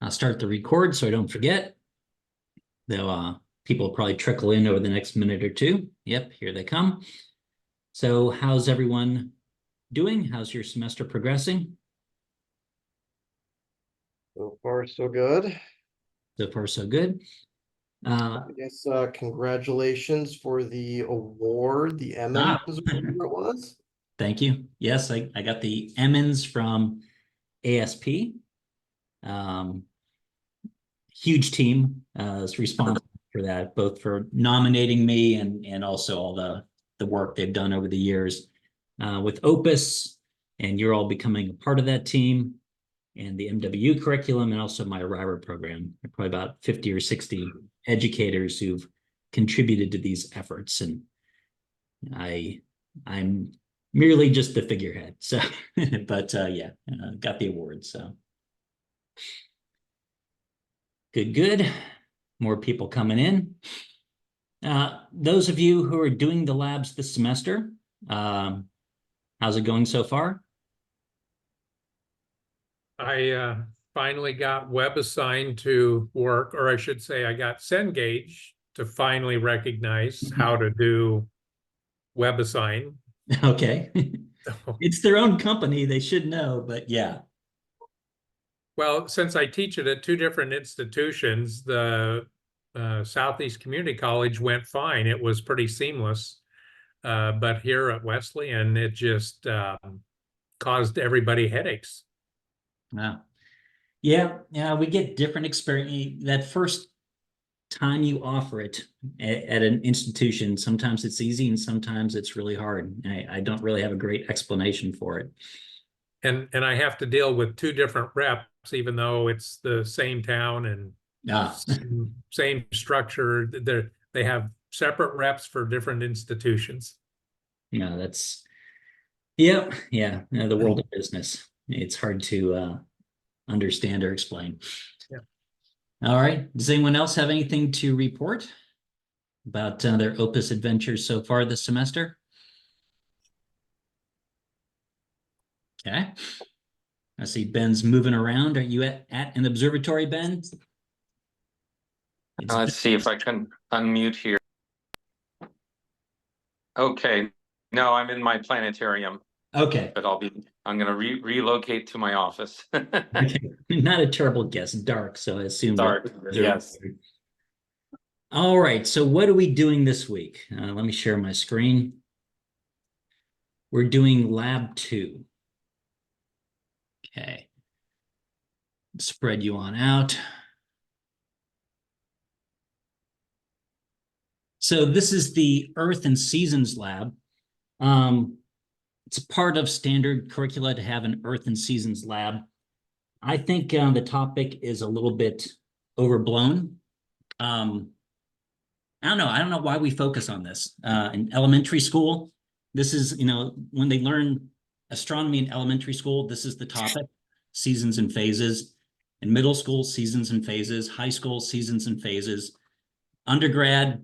I'll start the record so I don't forget. Though people will probably trickle in over the next minute or two. Yep, here they come. So how's everyone doing? How's your semester progressing? So far, so good. So far, so good. I guess congratulations for the award, the Emmons whatever it was. Thank you. Yes, I got the Emmons from ASP. Huge team is responsible for that, both for nominating me and also all the work they've done over the years with OPIS, and you're all becoming a part of that team, and the MWU curriculum, and also my RIRA program. There are probably about 50 or 60 educators who've contributed to these efforts, and I'm merely just the figurehead. So, but yeah, got the award. So good. More people coming in. Those of you who are doing the labs this semester, how's it going so far? I finally got WebAssign to work, or I should say I got Cengage to finally recognize how to do WebAssign. Okay. It's their own company. They should know, but yeah. Well, since I teach it at two different institutions, the Southeast Community College went fine. It was pretty seamless. But here at Wesleyan, it just caused everybody headaches. Wow. Yeah, we get different experience. That first time you offer it at an institution, sometimes it's easy and sometimes it's really hard. I don't really have a great explanation for it. And I have to deal with two different reps, even though it's the same town and same structure. They have separate reps for different institutions. No, that's yeah. The world of business. It's hard to understand or explain. Yeah. All right. Does anyone else have anything to report about their Opus adventures so far this semester? Okay. I see Ben's moving around. Are you at an observatory, Ben? Let's see if I can unmute here. Okay. No, I'm in my planetarium. Okay. But I'm going to relocate to my office. Okay. Not a terrible guess. Dark, so I assume Dark, yes. All right. So what are we doing this week? Let me share my screen. We're doing Lab 2. Okay. Spread you on out. So this is the Earth and Seasons Lab. It's a part of standard curricula to have an Earth and Seasons Lab. I think the topic is a little bit overblown. I don't know why we focus on this. In elementary school, this is, when they learn astronomy in elementary school, this is the topic, seasons and phases. In middle school, seasons and phases. High school, seasons and phases. Undergrad,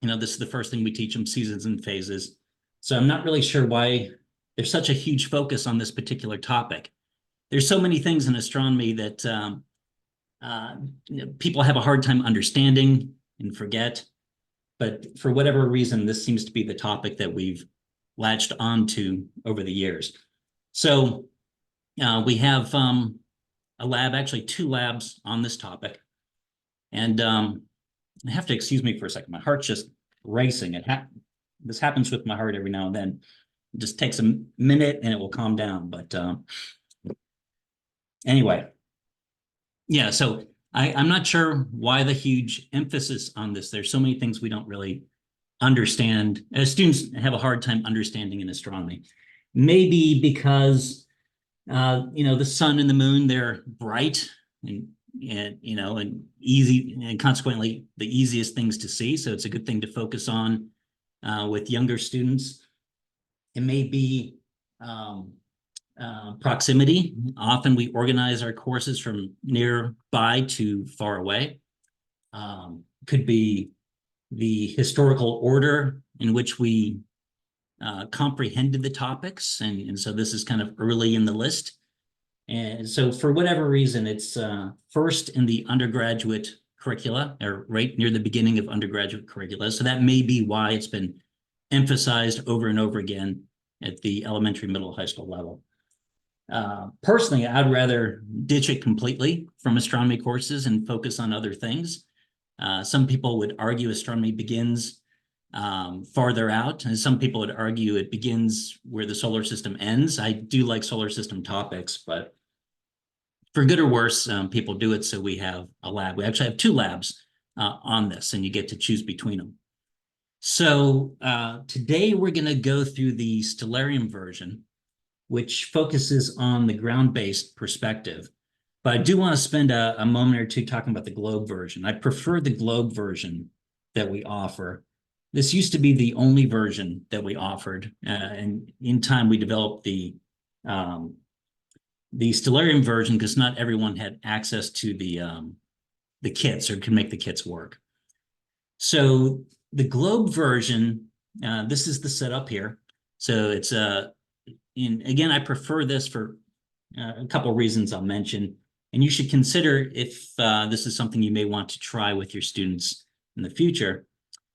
this is the first thing we teach them, seasons and phases. So I'm not really sure why there's such a huge focus on this particular topic. There's so many things in astronomy that people have a hard time understanding and forget. But for whatever reason, this seems to be the topic that we've latched onto over the years. So we have a lab, actually 2 labs on this topic. And I have to excuse me for a second. My heart's just racing. This happens with my heart every now and then. It just takes a minute and it will calm down. But anyway, yeah, so I'm not sure why the huge emphasis on this. There's so many things we don't really understand. Students have a hard time understanding in astronomy. Maybe because, the sun and the moon, they're bright and easy, and consequently the easiest things to see. So it's a good thing to focus on with younger students. It may be proximity. Often we organize our courses from nearby to far away. Could be the historical order in which we comprehended the topics. And so this is kind of early in the list. And so for whatever reason, it's first in the undergraduate curricula, or right near the beginning of undergraduate curricula. So that may be why it's been emphasized over and over again at the elementary, middle, high school level. Personally, I'd rather ditch it completely from astronomy courses and focus on other things. Some people would argue astronomy begins farther out, and some people would argue it begins where the solar system ends. I do like solar system topics, but for good or worse, people do it. So we have a lab. We actually have 2 labs on this, and you get to choose between them. So today we're going to go through the Stellarium version, which focuses on the ground-based perspective. But I do want to spend a moment or two talking about the globe version. I prefer the globe version that we offer. This used to be the only version that we offered, and in time we developed the Stellarium version because not everyone had access to the kits or could make the kits work. So the globe version, this is the setup here. So it's again, I prefer this for a couple of reasons I'll mention, and you should consider if this is something you may want to try with your students in the future.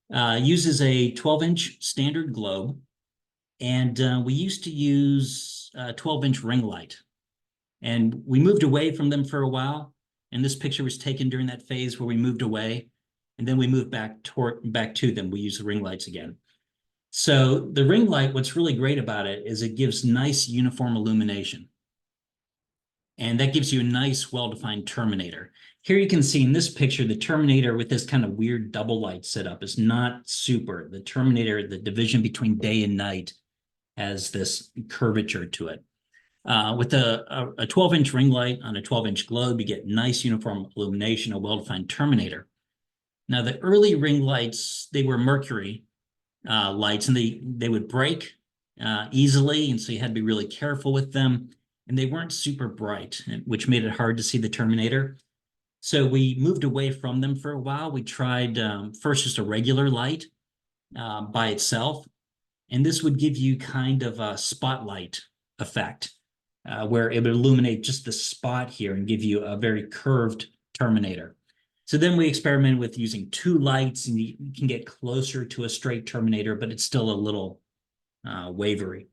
Uses a 12-inch standard globe, and we used to use a 12-inch ring light. And we moved away from them for a while, and this picture was taken during that phase where we moved away, and then we moved back to them. We use the ring lights again. So the ring light, what's really great about it is it gives nice uniform illumination. And that gives you a nice, well-defined terminator. Here you can see in this picture, the terminator with this kind of weird double light setup is not super. The terminator, the division between day and night, has this curvature to it. With a 12-inch ring light on a 12-inch globe, you get nice uniform illumination, a well-defined terminator. Now, the early ring lights, they were mercury lights, and they would break easily, and so you had to be really careful with them. And they weren't super bright, which made it hard to see the terminator. So we moved away from them for a while. We tried first just a regular light by itself, and this would give you kind of a spotlight effect where it would illuminate just the spot here and give you a very curved terminator. So then we experimented with using 2 lights, and you can get closer to a straight terminator, but it's still a little wavery.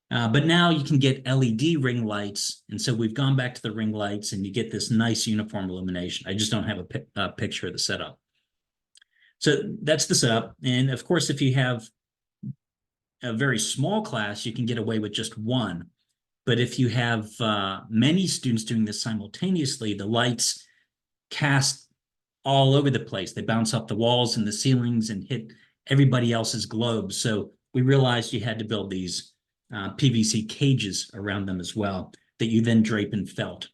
But now you can get LED ring lights, and so we've gone back to the ring lights, and you get this nice uniform illumination. I just don't have a picture of the setup. So that's the setup, and of course, if you have a very small class, you can get away with just 1. But if you have many students doing this simultaneously, the lights cast all over the place. They bounce off the walls and the ceilings and hit everybody else's globes. So we realized you had to build these PVC cages around them as well that you then drape in felt.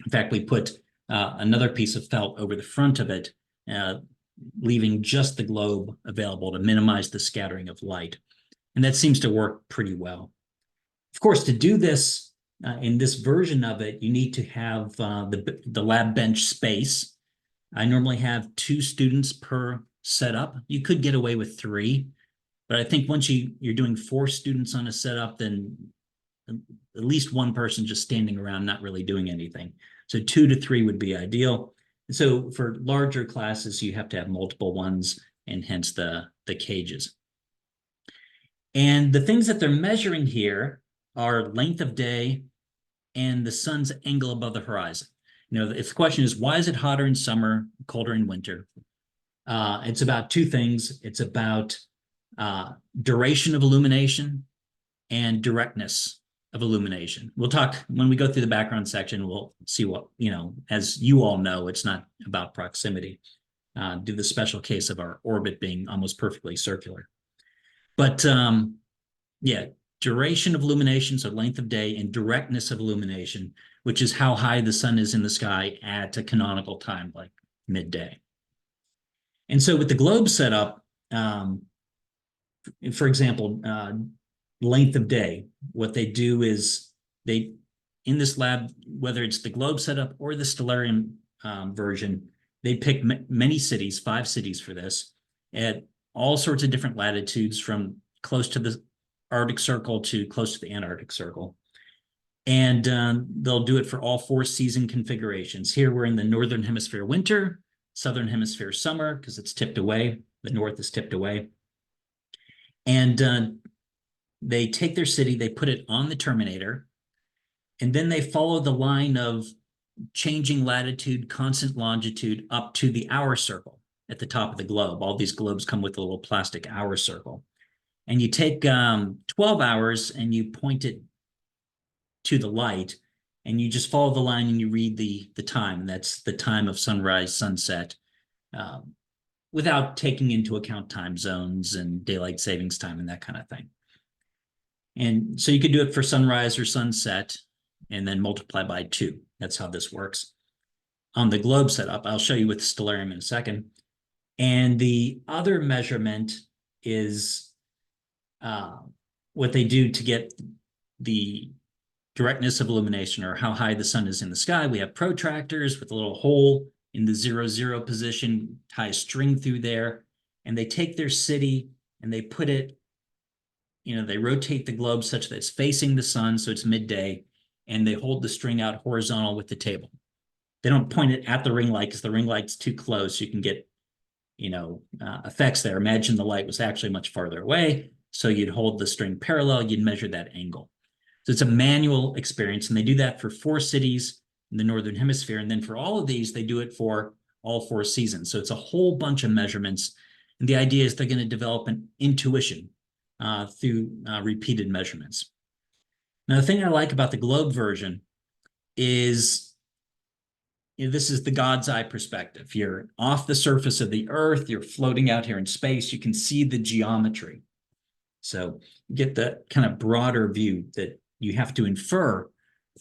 In fact, we put another piece of felt over the front of it, leaving just the globe available to minimize the scattering of light. And that seems to work pretty well. Of course, to do this in this version of it, you need to have the lab bench space. I normally have 2 students per setup. You could get away with 3. But I think once you're doing 4 students on a setup, then at least 1 person just standing around not really doing anything. So 2 to 3 would be ideal. So for larger classes, you have to have multiple ones, and hence the cages. And the things that they're measuring here are length of day and the sun's angle above the horizon. You know, if the question is, why is it hotter in summer, colder in winter? It's about 2 things. It's about duration of illumination and directness of illumination. We'll talk when we go through the background section. We'll see what, as you all know, it's not about proximity due to the special case of our orbit being almost perfectly circular. But yeah, duration of illumination, so length of day, and directness of illumination, which is how high the sun is in the sky at a canonical time, like midday. And so with the globe setup, for example, length of day, what they do is in this lab, whether it's the globe setup or the Stellarium version, they pick many cities, 5 cities for this, at all sorts of different latitudes from close to the Arctic Circle to close to the Antarctic Circle. And they'll do it for all 4 season configurations. Here we're in the Northern Hemisphere winter, Southern Hemisphere summer, because it's tipped away. The North is tipped away. And they take their city, they put it on the terminator, and then they follow the line of changing latitude, constant longitude up to the hour circle at the top of the globe. All these globes come with a little plastic hour circle. And you take 12 hours and you point it to the light, and you just follow the line and you read the time. And that's the time of sunrise, sunset, without taking into account time zones and daylight savings time and that kind of thing. And so you could do it for sunrise or sunset and then multiply by 2. That's how this works. On the globe setup, I'll show you with Stellarium in a second. And the other measurement is what they do to get the directness of illumination, or how high the sun is in the sky. We have protractors with a little hole in the 0, position, tie a string through there, and they take their city and they put it, they rotate the globe such that it's facing the sun, so it's midday, and they hold the string out horizontal with the table. They don't point it at the ring light because the ring light's too close. You can get, effects there. Imagine the light was actually much farther away, so you'd hold the string parallel, you'd measure that angle. So it's a manual experience, and they do that for 4 cities in the Northern Hemisphere. And then for all of these, they do it for all 4 seasons. So it's a whole bunch of measurements. And the idea is they're going to develop an intuition through repeated measurements. Now, the thing I like about the globe version is this is the God's eye perspective. You're off the surface of the earth, you're floating out here in space, you can see the geometry. So you get the kind of broader view that you have to infer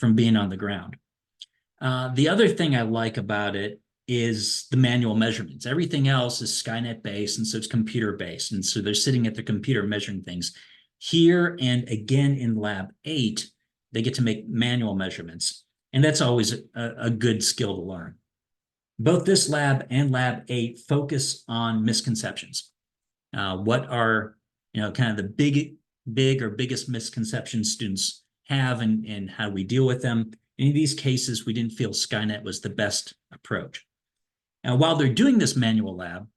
from being on the ground. The other thing I like about it is the manual measurements. Everything else is Skynet based, and so it's computer based. And so they're sitting at the computer measuring things. Here and again in Lab 8, they get to make manual measurements. And that's always a good skill to learn. Both this lab and Lab 8 focus on misconceptions. What are, kind of the biggest misconceptions students have, and how we deal with them. In these cases, we didn't feel Skynet was the best approach. Now, while they're doing this manual lab,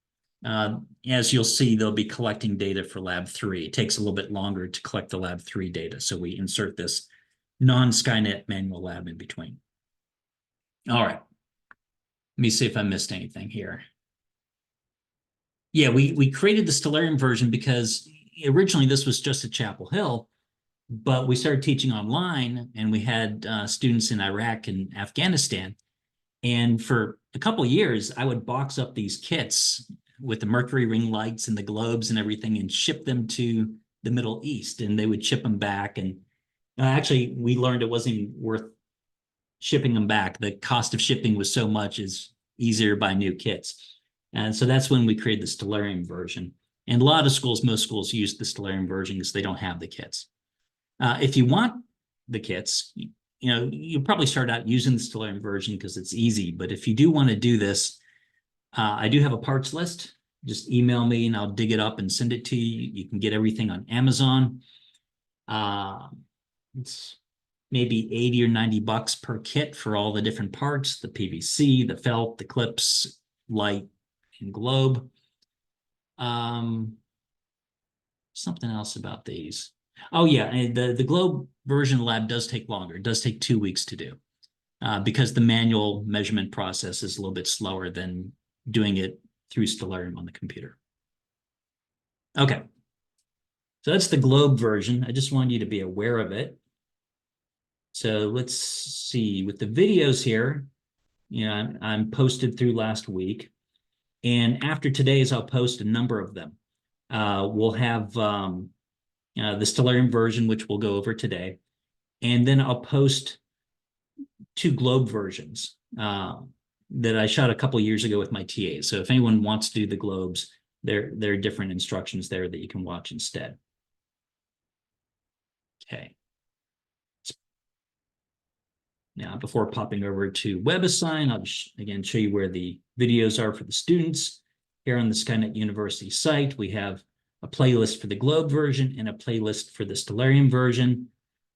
as you'll see, they'll be collecting data for Lab 3. It takes a little bit longer to collect the Lab 3 data, so we insert this non-Skynet manual lab in between. All right. Let me see if I missed anything here. Yeah, we created the Stellarium version because originally this was just at Chapel Hill, but we started teaching online, and we had students in Iraq and Afghanistan. And for a couple of years, I would box up these kits with the mercury ring lights and the globes and everything and ship them to the Middle East, and they would ship them back. And actually, we learned it wasn't even worth shipping them back. The cost of shipping was so much, it's easier to buy new kits. And so that's when we created the Stellarium version. And a lot of schools, most schools use the Stellarium version because they don't have the kits. If you want the kits, you'll probably start out using the Stellarium version because it's easy. But if you do want to do this, I do have a parts list. Just email me and I'll dig it up and send it to you. You can get everything on Amazon. It's maybe 80 or 90 bucks per kit for all the different parts, the PVC, the felt, the clips, light, and globe. Something else about these. Oh yeah, and the globe version lab does take longer. It does take 2 weeks to do because the manual measurement process is a little bit slower than doing it through Stellarium on the computer. Okay, so that's the globe version. I just wanted you to be aware of it. So let's see, with the videos here, I'm posted through last week. And after today's, I'll post a number of them. We'll have the Stellarium version, which we'll go over today. And then I'll post 2 globe versions that I shot a couple of years ago with my TAs. So if anyone wants to do the globes, there are different instructions there that you can watch instead. Okay. Now, before popping over to WebAssign, I'll just, again, show you where the videos are for the students. Here on the Skynet University site, we have a playlist for the globe version and a playlist for the Stellarium version.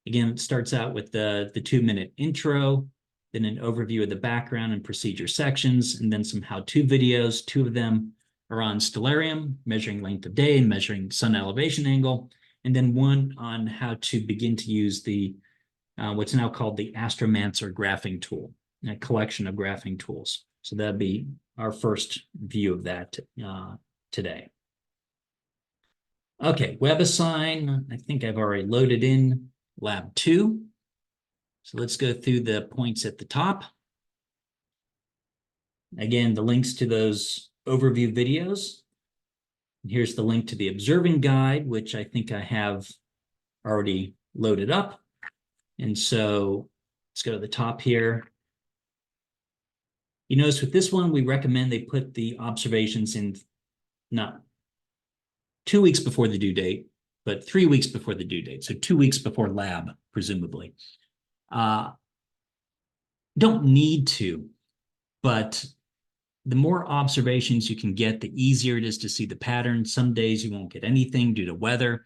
Again, it starts out with the 2-minute intro, then an overview of the background and procedure sections, and then some how-to videos. 2 of them are on Stellarium, measuring length of day and measuring sun elevation angle, and then 1 on how to begin to use the what's now called the Astromancer graphing tool, a collection of graphing tools. So that'd be our first view of that today. Okay, WebAssign, I think I've already loaded in Lab 2. So let's go through the points at the top. Again, the links to those overview videos. Here's the link to the observing guide, which I think I have already loaded up. And so let's go to the top here. You notice with this one, we recommend they put the observations in not 2 weeks before the due date, but 3 weeks before the due date. So 2 weeks before lab, presumably. Don't need to, but the more observations you can get, the easier it is to see the pattern. Some days you won't get anything due to weather.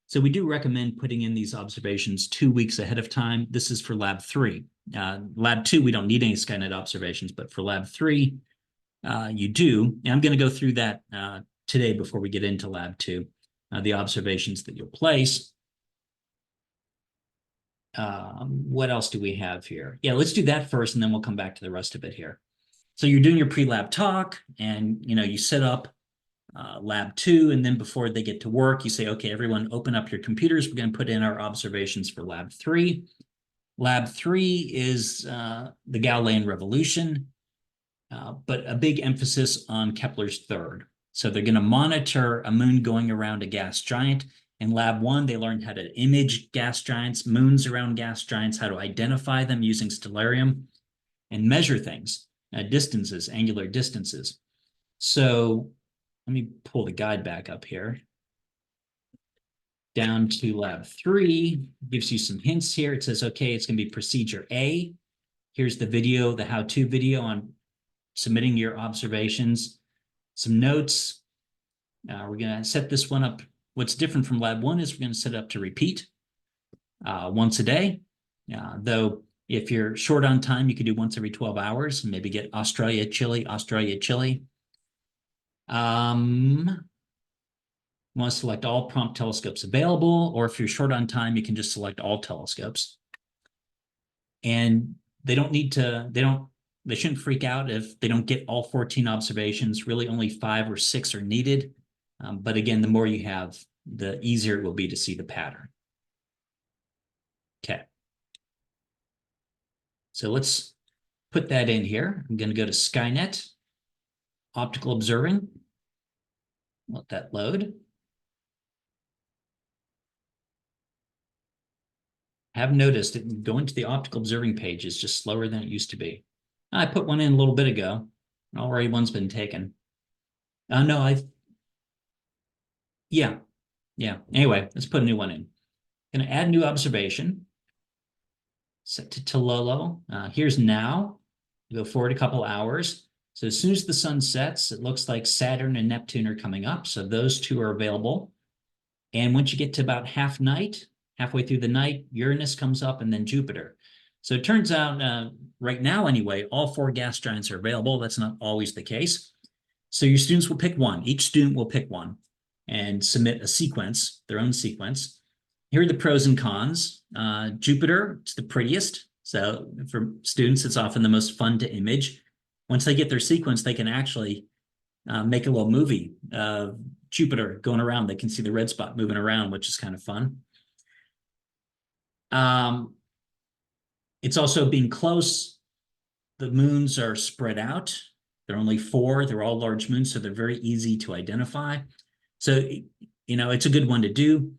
So we do recommend putting in these observations 2 weeks ahead of time. This is for Lab 3. Lab 2, we don't need any Skynet observations, but for Lab 3, you do. And I'm going to go through that today before we get into Lab 2, the observations that you'll place. What else do we have here? Yeah, let's do that first, and then we'll come back to the rest of it here. So you're doing your pre-lab talk, and you set up Lab 2, and then before they get to work, you say, okay, everyone open up your computers. We're going to put in our observations for Lab 3. Lab 3 is the Galilean revolution, but a big emphasis on Kepler's third. So they're going to monitor a moon going around a gas giant. In Lab 1, they learned how to image gas giants, moons around gas giants, how to identify them using Stellarium, and measure things, distances, angular distances. So let me pull the guide back up here. Down to Lab 3, gives you some hints here. It says, okay, it's going to be procedure A. Here's the video, the how-to video on submitting your observations. Some notes. We're going to set this one up. What's different from Lab 1 is we're going to set it up to repeat once a day. Though if you're short on time, you could do once every 12 hours, and maybe get Australia, Chile, Australia, Chile. You want to select all prompt telescopes available, or if you're short on time, you can just select all telescopes. And they don't need to, they shouldn't freak out if they don't get all 14 observations. Really only 5 or 6 are needed. But again, the more you have, the easier it will be to see the pattern. Okay. So let's put that in here. I'm going to go to Skynet, optical observing. Let that load. Have noticed that going to the optical observing page is just slower than it used to be. I put one in a little bit ago. Already one's been taken. No, yeah. Anyway, let's put a new one in. Going to add new observation. Set to Tololo. Here's now. Go forward a couple hours. So as soon as the sun sets, it looks like Saturn and Neptune are coming up. So those 2 are available. And once you get to about halfway through the night, Uranus comes up, and then Jupiter. So it turns out, right now anyway, all 4 gas giants are available. That's not always the case. So your students will pick one. Each student will pick one and submit a sequence, their own sequence. Here are the pros and cons. Jupiter, it's the prettiest. So for students, it's often the most fun to image. Once they get their sequence, they can actually make a little movie of Jupiter going around. They can see the red spot moving around, which is kind of fun. It's also being close. The moons are spread out. They're only 4. They're all large moons, so they're very easy to identify. So, it's a good one to do.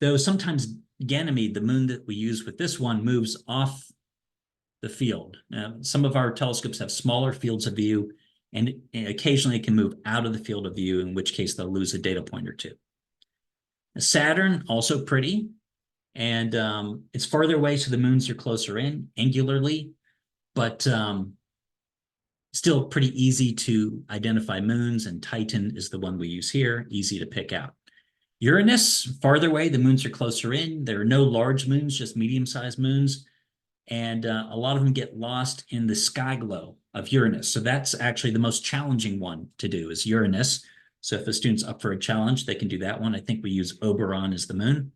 Though sometimes Ganymede, the moon that we use with this one, moves off the field. Some of our telescopes have smaller fields of view, and occasionally it can move out of the field of view, in which case they'll lose a data point or 2. Saturn, also pretty. And it's farther away, so the moons are closer in angularly, but still pretty easy to identify moons, and Titan is the one we use here, easy to pick out. Uranus, farther away, the moons are closer in. There are no large moons, just medium-sized moons. And a lot of them get lost in the sky glow of Uranus. So that's actually the most challenging one to do is Uranus. So if a student's up for a challenge, they can do that one. I think we use Oberon as the moon.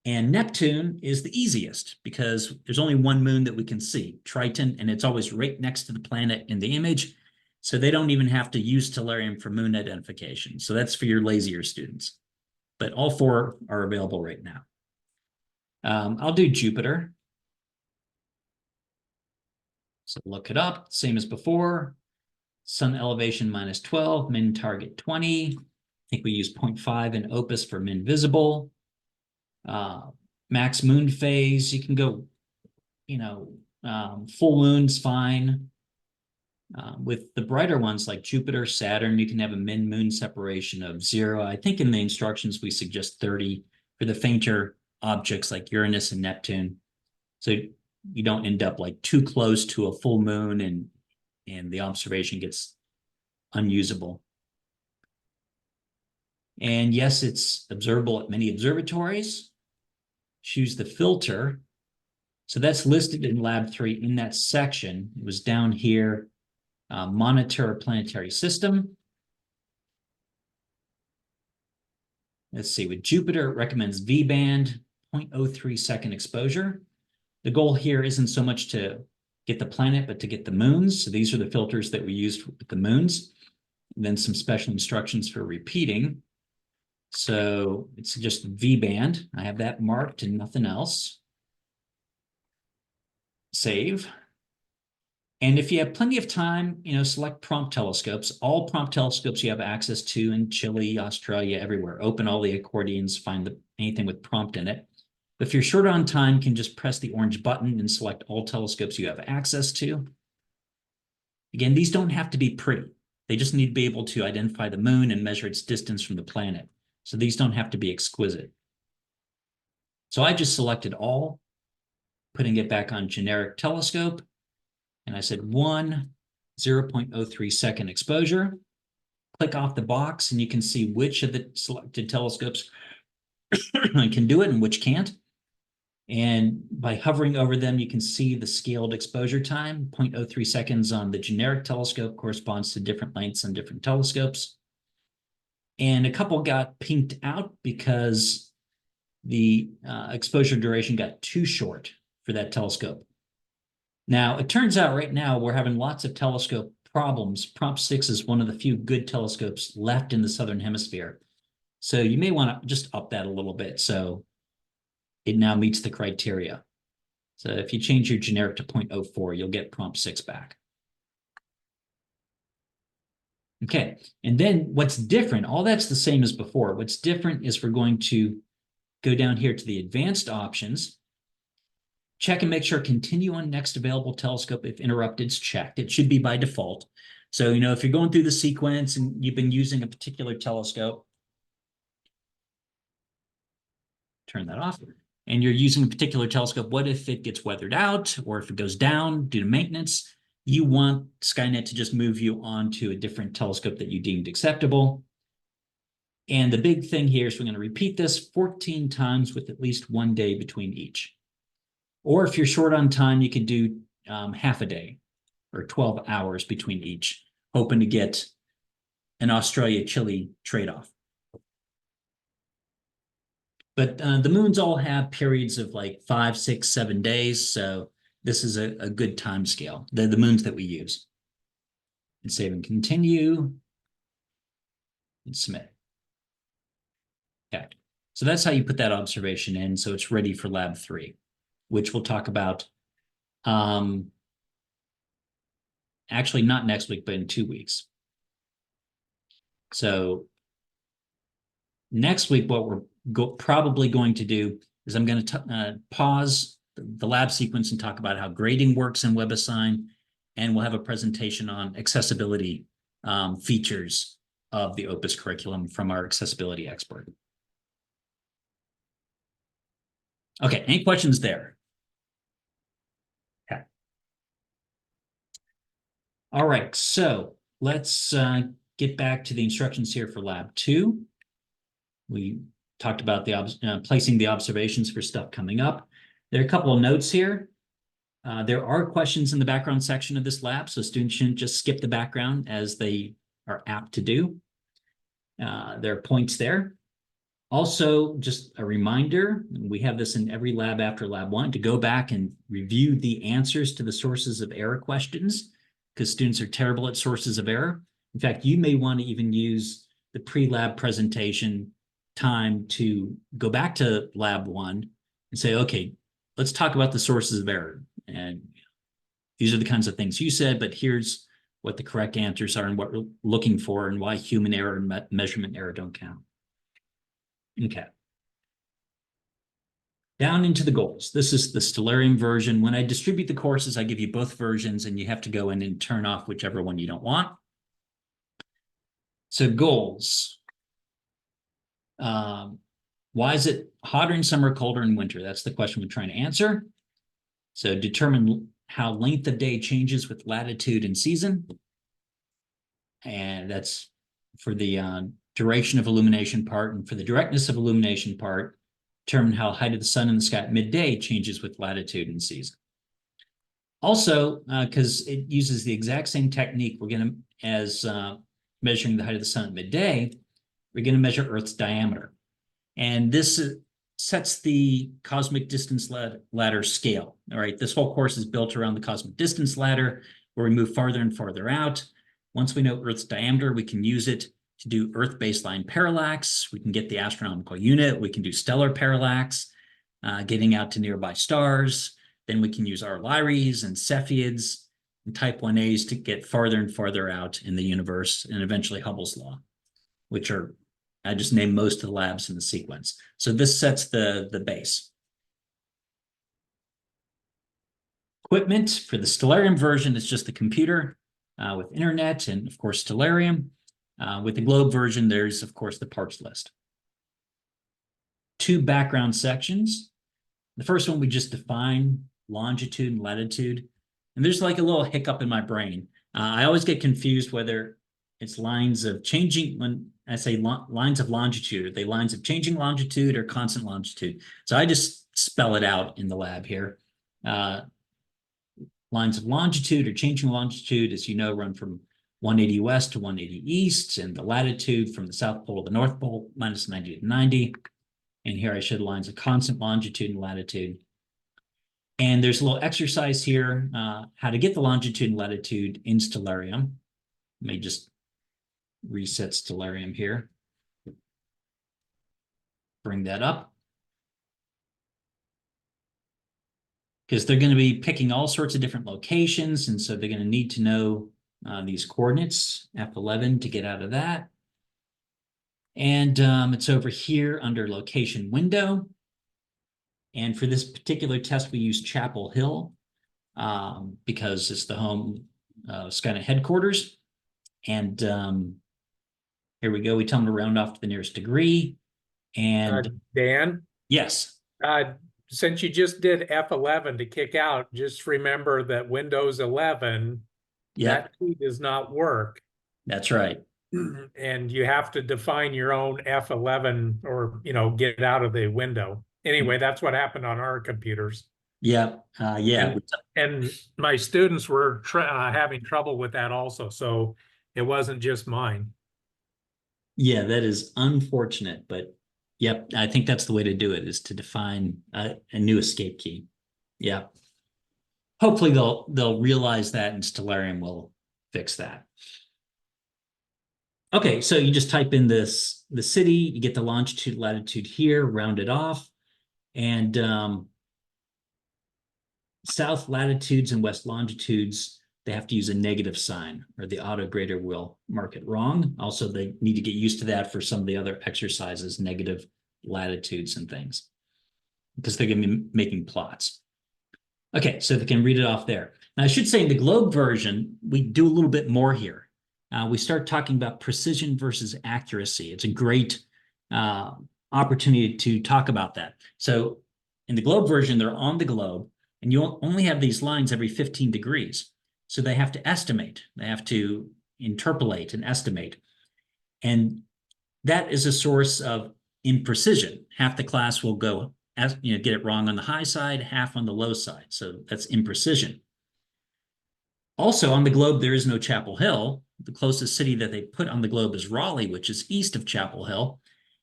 And Neptune is the easiest because there's only one moon that we can see, Triton, and it's always right next to the planet in the image. So they don't even have to use Stellarium for moon identification. So that's for your lazier students. But all four are available right now. I'll do Jupiter. So look it up, same as before. Sun elevation -12, min target 20. I think we use 0.5 in OPIS for min visible. Max moon phase, you can go, full moon's fine. With the brighter ones like Jupiter, Saturn, you can have a min moon separation of 0. I think in the instructions we suggest 30 for the fainter objects like Uranus and Neptune. So you don't end up like too close to a full moon and the observation gets unusable. And yes, it's observable at many observatories. Choose the filter. So that's listed in Lab 3 in that section. It was down here, monitor a planetary system. Let's see, with Jupiter, it recommends V-band, 0.03 second exposure. The goal here isn't so much to get the planet, but to get the moons. So these are the filters that we used with the moons. And then some special instructions for repeating. So it's just V-band. I have that marked and nothing else. Save. And if you have plenty of time, select prompt telescopes. All prompt telescopes you have access to in Chile, Australia, everywhere. Open all the accordions, find anything with prompt in it. If you're short on time, you can just press the orange button and select all telescopes you have access to. Again, these don't have to be pretty. They just need to be able to identify the moon and measure its distance from the planet. So these don't have to be exquisite. So I just selected all, putting it back on generic telescope. And I said 0.03 second exposure. Click off the box and you can see which of the selected telescopes can do it and which can't. And by hovering over them, you can see the scaled exposure time. 0.03 seconds on the generic telescope corresponds to different lengths on different telescopes. And a couple got pinked out because the exposure duration got too short for that telescope. Now, it turns out right now we're having lots of telescope problems. Prompt 6 is one of the few good telescopes left in the Southern Hemisphere. So you may want to just up that a little bit so it now meets the criteria. So if you change your generic to 0.04, you'll get prompt 6 back. Okay, and then what's different, all that's the same as before. What's different is we're going to go down here to the advanced options, check and make sure continue on next available telescope if interrupted's checked. It should be by default. So, if you're going through the sequence and you've been using a particular telescope, turn that off. And you're using a particular telescope, what if it gets weathered out or if it goes down due to maintenance? You want Skynet to just move you on to a different telescope that you deemed acceptable. And the big thing here is we're going to repeat this 14 times with at least 1 day between each. Or if you're short on time, you could do half a day or 12 hours between each, hoping to get an Australia-Chile trade-off. But the moons all have periods of like 5, 6, 7 days. So this is a good time scale, the moons that we use. And save and continue and submit. Okay, so that's how you put that observation in. So it's ready for Lab 3, which we'll talk about actually not next week, but in 2 weeks. So next week, what we're probably going to do is I'm going to pause the lab sequence and talk about how grading works in WebAssign, and we'll have a presentation on accessibility features of the OPIS curriculum from our accessibility expert. Okay, any questions there? Okay. All right, so let's get back to the instructions here for Lab 2. We talked about the placing the observations for stuff coming up. There are a couple of notes here. There are questions in the background section of this lab, so students shouldn't just skip the background as they are apt to do. There are points there. Also, just a reminder, we have this in every lab after lab 1, to go back and review the answers to the sources of error questions, because students are terrible at sources of error. In fact, you may want to even use the pre-lab presentation time to go back to lab 1 and say, okay, let's talk about the sources of error. And these are the kinds of things you said, but here's what the correct answers are and what we're looking for and why human error and measurement error don't count. Okay. Down into the goals. This is the Stellarium version. When I distribute the courses, I give you both versions and you have to go in and turn off whichever one you don't want. So goals. Why is it hotter in summer, colder in winter? That's the question we're trying to answer. So determine how length of day changes with latitude and season. And that's for the duration of illumination part, and for the directness of illumination part, determine how height of the sun in the sky at midday changes with latitude and season. Also, because it uses the exact same technique we're going to, as measuring the height of the sun at midday, we're going to measure Earth's diameter. And this sets the cosmic distance ladder scale. All right, this whole course is built around the cosmic distance ladder, where we move farther and farther out. Once we know Earth's diameter, we can use it to do Earth baseline parallax. We can get the astronomical unit. We can do stellar parallax, getting out to nearby stars. Then we can use our Lyraes and Cepheids and type 1As to get farther and farther out in the universe, and eventually Hubble's law, which are, I just named most of the labs in the sequence. So this sets the base. Equipment for the Stellarium version is just the computer with internet and, of course, Stellarium. With the Globe version, there's, of course, the parts list. 2 background sections. The first one, we just define longitude and latitude. And there's like a little hiccup in my brain. I always get confused whether it's lines of changing, when I say lines of longitude, are they lines of changing longitude or constant longitude? So I just spell it out in the lab here. Lines of longitude or changing longitude, as you know, run from 180 west to 180 east, and the latitude from the South Pole to the North Pole, minus 90 to 90. And here I showed lines of constant longitude and latitude. And there's a little exercise here, how to get the longitude and latitude in Stellarium. Let me just reset Stellarium here. Bring that up. Because they're going to be picking all sorts of different locations, and so they're going to need to know these coordinates, F11, to get out of that. And it's over here under location window. And for this particular test, we use Chapel Hill because it's the home of Skynet headquarters. And here we go. We tell them to round off to the nearest degree. And Dan? yes. Since you just did F11 to kick out, just remember that Windows 11, that key does not work. That's right. And you have to define your own F11 or, get out of the window. Anyway, that's what happened on our computers. Yeah. Yeah. And my students were having trouble with that also. So it wasn't just mine. Yeah, that is unfortunate, but yep, I think that's the way to do it, is to define a new escape key. Yeah. Hopefully they'll realize that, and Stellarium will fix that. Okay, so you just type in the city, you get the longitude, latitude here, round it off, and south latitudes and west longitudes, they have to use a negative sign, or the auto grader will mark it wrong. Also, they need to get used to that for some of the other exercises, negative latitudes and things, because they're going to be making plots. Okay, so they can read it off there. Now, I should say in the Globe version, we do a little bit more here. We start talking about precision versus accuracy. It's a great opportunity to talk about that. So in the Globe version, they're on the globe, and you only have these lines every 15 degrees. So they have to estimate. They have to interpolate and estimate. And that is a source of imprecision. Half the class will go, get it wrong on the high side, half on the low side. So that's imprecision. Also, on the globe, there is no Chapel Hill. The closest city that they put on the globe is Raleigh, which is east of Chapel Hill.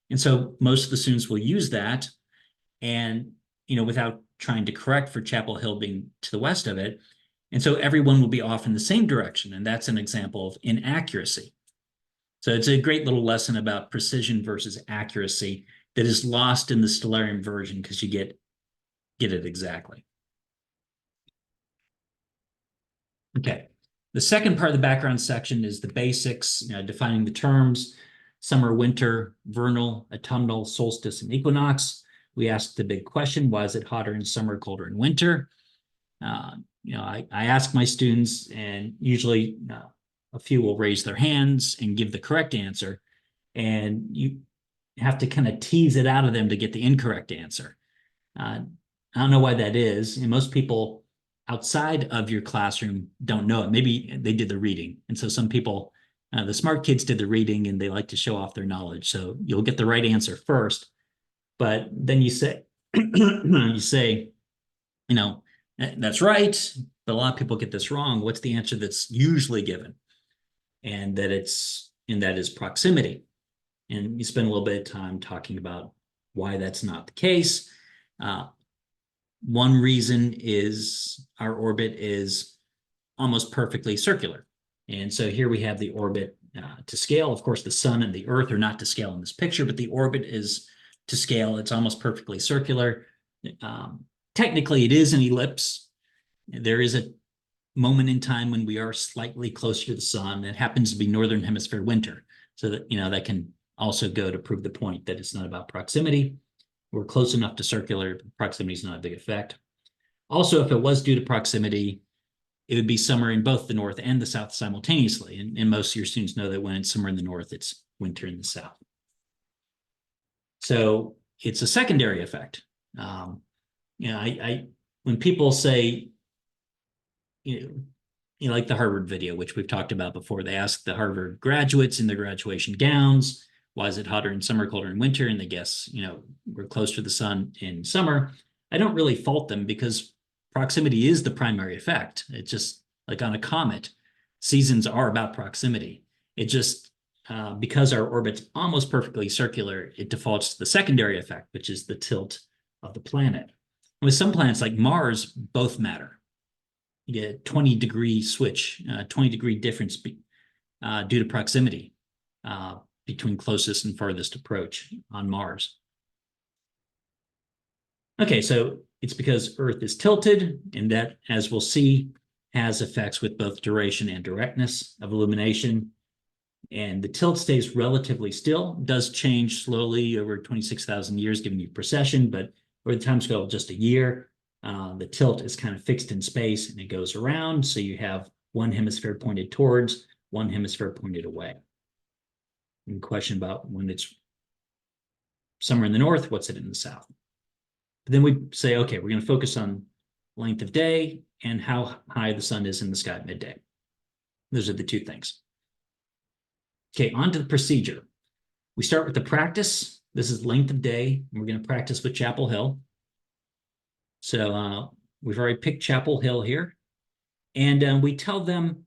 And so most of the students will use that, and without trying to correct for Chapel Hill being to the west of it. And so everyone will be off in the same direction. And that's an example of inaccuracy. So it's a great little lesson about precision versus accuracy that is lost in the Stellarium version because you get it exactly. Okay. The second part of the background section is the basics, defining the terms: summer, winter, vernal, autumnal, solstice, and equinox. We asked the big question: why is it hotter in summer, colder in winter? I ask my students, and usually a few will raise their hands and give the correct answer, and you have to kind of tease it out of them to get the incorrect answer. I don't know why that is. And most people outside of your classroom don't know it. Maybe they did the reading. And so some people, the smart kids did the reading and they like to show off their knowledge. So you'll get the right answer first, but then you say, that's right, but a lot of people get this wrong. What's the answer that's usually given? And that is proximity. And you spend a little bit of time talking about why that's not the case. One reason is our orbit is almost perfectly circular. And so here we have the orbit to scale. Of course, the sun and the earth are not to scale in this picture, but the orbit is to scale. It's almost perfectly circular. Technically, it is an ellipse. There is a moment in time when we are slightly closer to the sun. It happens to be northern hemisphere winter. So that, that can also go to prove the point that it's not about proximity. We're close enough to circular. Proximity is not a big effect. Also, if it was due to proximity, it would be summer in both the north and the south simultaneously. And most of your students know that when it's summer in the north, it's winter in the south. So it's a secondary effect. When people say, like the Harvard video, which we've talked about before, they ask the Harvard graduates in their graduation gowns, why is it hotter in summer, colder in winter? And they guess, we're close to the sun in summer. I don't really fault them because proximity is the primary effect. It's just like on a comet, seasons are about proximity. It just, because our orbit's almost perfectly circular, it defaults to the secondary effect, which is the tilt of the planet. With some planets like Mars, both matter. You get a 20-degree switch, 20-degree difference due to proximity between closest and farthest approach on Mars. Okay, so it's because Earth is tilted, and that, as we'll see, has effects with both duration and directness of illumination. And the tilt stays relatively still, does change slowly over 26,000 years, giving you precession, but over the time scale of just a year, the tilt is kind of fixed in space and it goes around. So you have one hemisphere pointed towards, one hemisphere pointed away. And question about when it's summer in the north, what's it in the south? But then we say, okay, we're going to focus on length of day and how high the sun is in the sky at midday. Those are the two things. Okay, on to the procedure. We start with the practice. This is length of day. And we're going to practice with Chapel Hill. So we've already picked Chapel Hill here. And we tell them,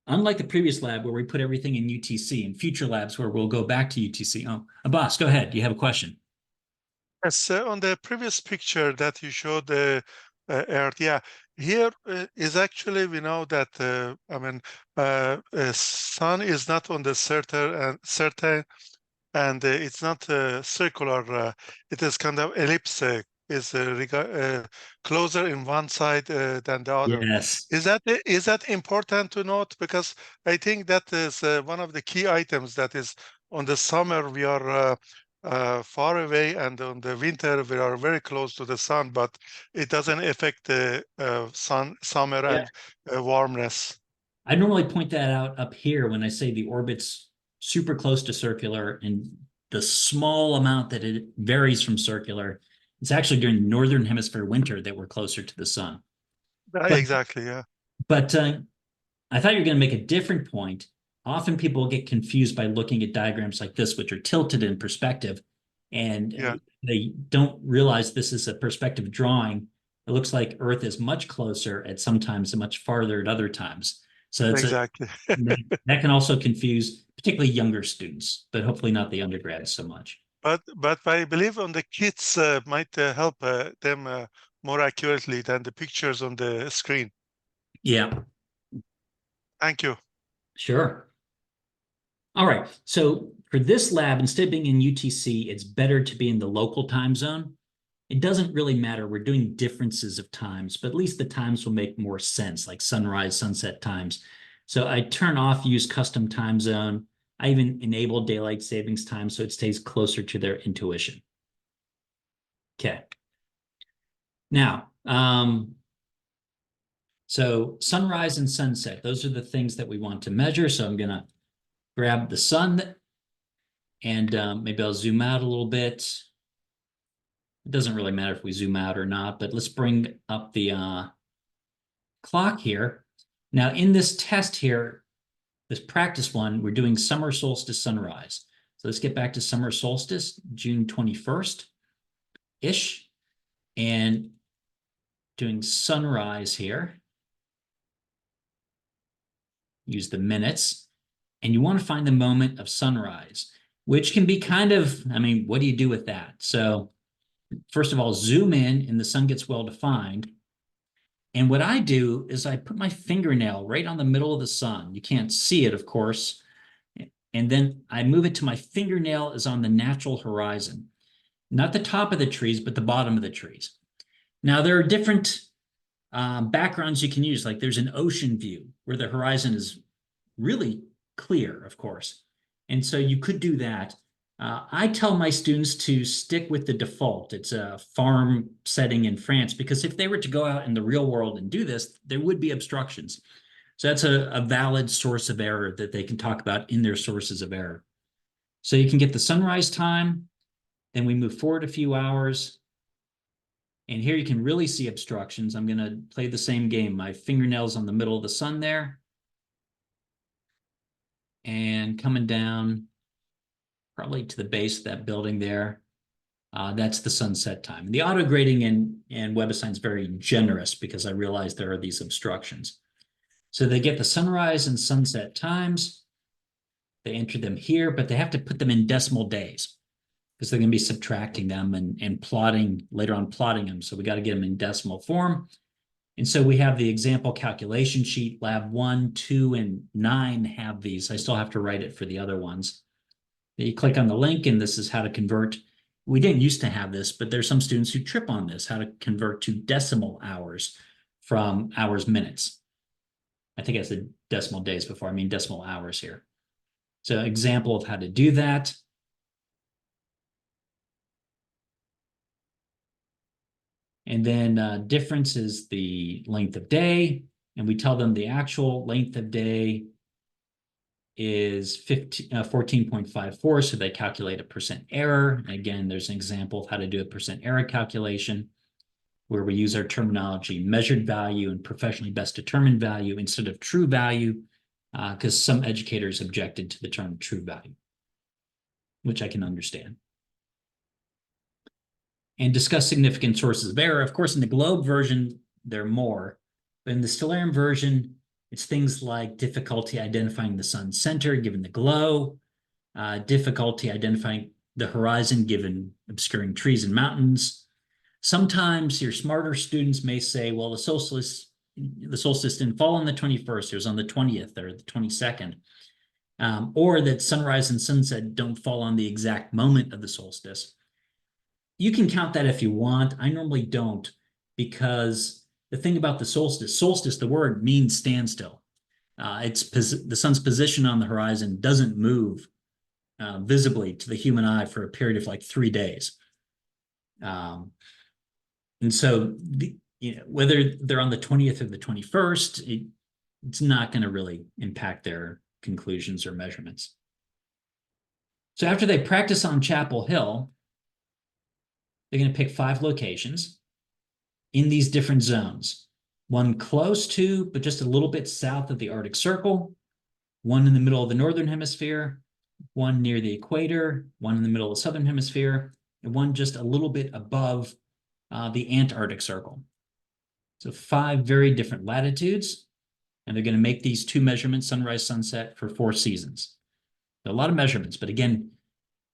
unlike the previous lab where we put everything in UTC, and future labs where we'll go back to UTC. Oh, Abbas, go ahead. You have a question. Yes, on the previous picture that you showed the Earth, yeah, here is actually, we know that, sun is not on the certain, and it's not circular. It is kind of ellipse. Is closer in one side than the other. Yes. Is that important to note? Because I think that is one of the key items that is on the summer we are far away, and on the winter we are very close to the sun, but it doesn't affect the summer and warmness. I normally point that out up here when I say the orbit's super close to circular, and the small amount that it varies from circular, it's actually during northern hemisphere winter that we're closer to the sun. Exactly, yeah. But I thought you were going to make a different point. Often people get confused by looking at diagrams like this, which are tilted in perspective, And Yeah. they don't realize this is a perspective drawing. It looks like Earth is much closer at sometimes and much farther at other times. So it's Exactly. that can also confuse particularly younger students, but hopefully not the undergrads so much. But I believe on the kits might help them more accurately than the pictures on the screen. Yeah, Thank you. sure. All right. So for this lab, instead of being in UTC, it's better to be in the local time zone. It doesn't really matter. We're doing differences of times, but at least the times will make more sense, like sunrise, sunset times. So I turn off use custom time zone. I even enable daylight savings time so it stays closer to their intuition. Okay. Now, so sunrise and sunset, those are the things that we want to measure. So I'm going to grab the sun and maybe I'll zoom out a little bit. It doesn't really matter if we zoom out or not, but let's bring up the clock here. Now in this test here, this practice one, we're doing summer solstice sunrise. So let's get back to summer solstice, June 21st-ish, and doing sunrise here. Use the minutes, and you want to find the moment of sunrise, which can be kind of, I mean, what do you do with that? So first of all, zoom in and the sun gets well defined. And what I do is I put my fingernail right on the middle of the sun. You can't see it, of course. And then I move it to my fingernail is on the natural horizon, not the top of the trees, but the bottom of the trees. Now, there are different backgrounds you can use. Like there's an ocean view where the horizon is really clear, of course. And so you could do that. I tell my students to stick with the default. It's a farm setting in France, because if they were to go out in the real world and do this, there would be obstructions. So that's a valid source of error that they can talk about in their sources of error. So you can get the sunrise time, then we move forward a few hours. And here you can really see obstructions. I'm going to play the same game. My fingernails on the middle of the sun there. And coming down probably to the base of that building there. That's the sunset time. The auto grading in WebAssign is very generous because I realize there are these obstructions. So they get the sunrise and sunset times. They enter them here, but they have to put them in decimal days because they're going to be subtracting them and plotting, later on plotting them. So we got to get them in decimal form. And so we have the example calculation sheet. Lab 1, 2, and 9 have these. I still have to write it for the other ones. You click on the link, and this is how to convert. We didn't used to have this, but there's some students who trip on this, how to convert to decimal hours from hours minutes. I think I said decimal days before. I mean decimal hours here. So example of how to do that. And then difference is the length of day. And we tell them the actual length of day is 14.54. So they calculate a percent error. Again, there's an example of how to do a percent error calculation where we use our terminology measured value and professionally best determined value instead of true value, because some educators objected to the term true value, which I can understand. And discuss significant sources of error. Of course, in the Globe version, there are more. But in the Stellarium version, it's things like difficulty identifying the sun's center given the glow, difficulty identifying the horizon given obscuring trees and mountains. Sometimes your smarter students may say, well, the solstice didn't fall on the 21st, it was on the 20th or the 22nd. Or that sunrise and sunset don't fall on the exact moment of the solstice. You can count that if you want. I normally don't, because the thing about the solstice, the word means standstill. The sun's position on the horizon doesn't move visibly to the human eye for a period of like 3 days. And so, whether they're on the 20th or the 21st, it's not going to really impact their conclusions or measurements. So after they practice on Chapel Hill, they're going to pick 5 locations in these different zones. One close to, but just a little bit south of the Arctic Circle, one in the middle of the Northern Hemisphere, one near the equator, one in the middle of the Southern Hemisphere, and one just a little bit above the Antarctic Circle. So 5 very different latitudes, and they're going to make these 2 measurements, sunrise, sunset, for 4 seasons. A lot of measurements, but again,